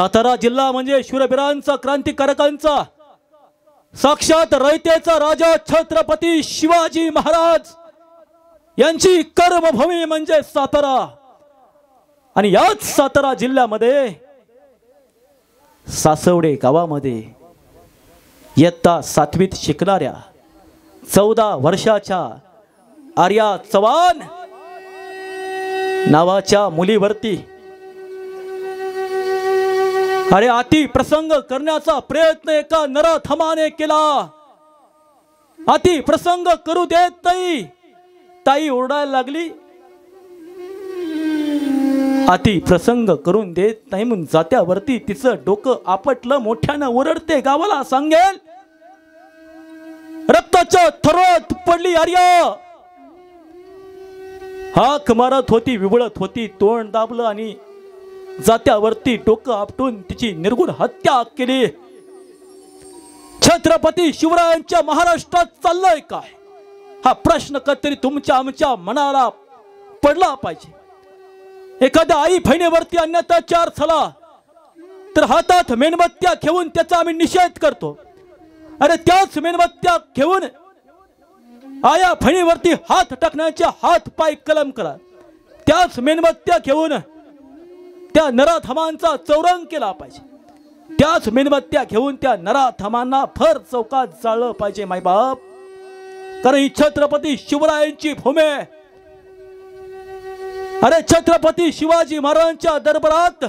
सातारा जिल्हा म्हणजे शूरवीरांचा, क्रांतिकारकांचा, साक्षात रयतेचा राजा छत्रपती शिवाजी महाराज यांची कर्मभूमी म्हणजे सातारा। आणि याच सातारा जिल्ह्यामध्ये सासवडे गावामध्ये इयत्ता 7वीत शिकणाऱ्या 14 वर्षाच्या आर्या चव्हाण नावाच्या मुलीवरती अरे अति प्रसंग करण्याचा प्रयत्न एका नराधमाने केला। अति प्रसंग करू देत नाही, ताई ओरडायला लागली। अति प्रसंग करून देत नाही म्हणून जात्यावरती तिचं डोकं आपटलं, मोठ्यानं ओरडते, गावाला सांगेल। रक्ताच्या थरोत पडली आर्या, हाक मारत होती, विवळत होती, तोंड दाबलं आणि जात्यावरती डोकं आपटून तिची निर्गुण हत्या केली। छत्रपती शिवरायांच्या महाराष्ट्रात चाललंय काय हा प्रश्न कधीतरी तुमच्या आमच्या मनाला पडला पाहिजे। एखाद्या आई बहिणीवरती अत्याचार झाला तर हातात मेणबत्त्या घेऊन त्याचा आम्ही निषेध करतो। अरे त्याच मेणबत्त्या घेऊन आया बहिणीवरती हात टाकण्याचे हात पाय कलम करा। त्याच मेणबत्त्या घेऊन त्या नराधमांचा चौरंग केला पाहिजे। त्याच मेणबत्त्या घेऊन त्या नराधमांना भर चौकात जाळलं पाहिजे मायबाप। कारण ही छत्रपती शिवरायांची भूमी। अरे छत्रपती शिवाजी महाराजांच्या दरबारात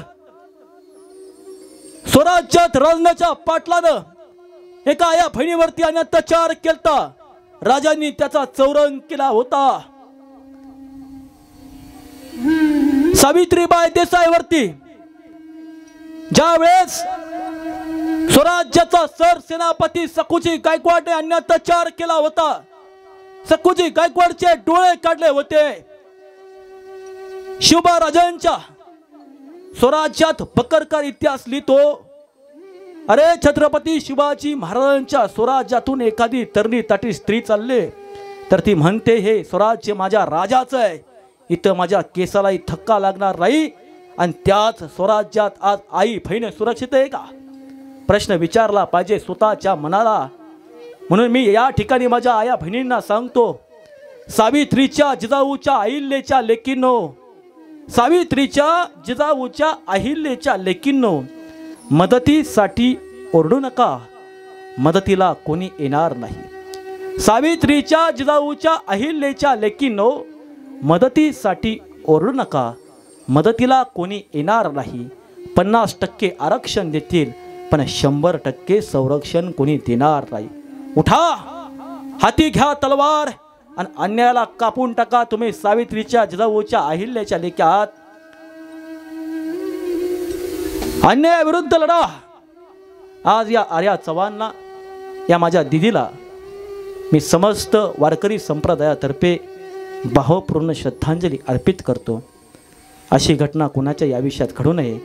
स्वराज्यात राजण्याच्या पाटलानं एका आया बहिणीवरती अत्याचार केलता, राजांनी त्याचा चौरंग केला होता। सावित्रीबाई देसाईवरती ज्या वेळेस स्वराज्याचा सरसेनापती सखुजी गायकवाडने अत्याचार केला होता, सखुजी गायकवाडचे डोळे काढले होते। शिवबाराजांच्या स्वराज्यात बकरकार इतिहास लिहितो। अरे छत्रपती शिवाजी महाराजांच्या स्वराज्यातून एखादी तरणी ताटी स्त्री चालले तर ती म्हणते हे स्वराज्य माझ्या राजाचं आहे, इथं माझ्या केसालाही धक्का लागणार नाही। आणि त्याच स्वराज्यात आज आई बहीण सुरक्षित आहे का प्रश्न विचारला पाहिजे स्वतःच्या मनाला। म्हणून मी या ठिकाणी माझ्या आया बहिणींना सांगतो, सावित्रीच्या जिजाऊच्या अहिल्याच्या लेकींनो, सावित्रीच्या जिजाऊच्या अहिल्याच्या लेकींनो, मदतीसाठी ओरडू नका, मदतीला कोणी येणार नाही। सावित्रीच्या जिजाऊच्या अहिल्याच्या लेकींनो, मदतीसाठी ओरडू नका, मदतीला कोणी येणार नाही। 50% आरक्षण देतील पण 100% संरक्षण कोणी देणार नाही। उठा, हाती घ्या तलवार आणि अन्यायाला कापून टाका। तुम्ही सावित्रीच्या जिजाऊच्या अहिल्याच्या लेकी आहात, अन्यायाविरुद्ध लढा। आज या आर्या चव्हाणला, या माझ्या दिदीला मी समस्त वारकरी संप्रदायातर्फे भावपूर्ण श्रद्धांजली अर्पित करतो। अशी घटना कोणाच्या आयुष्यात घडू नये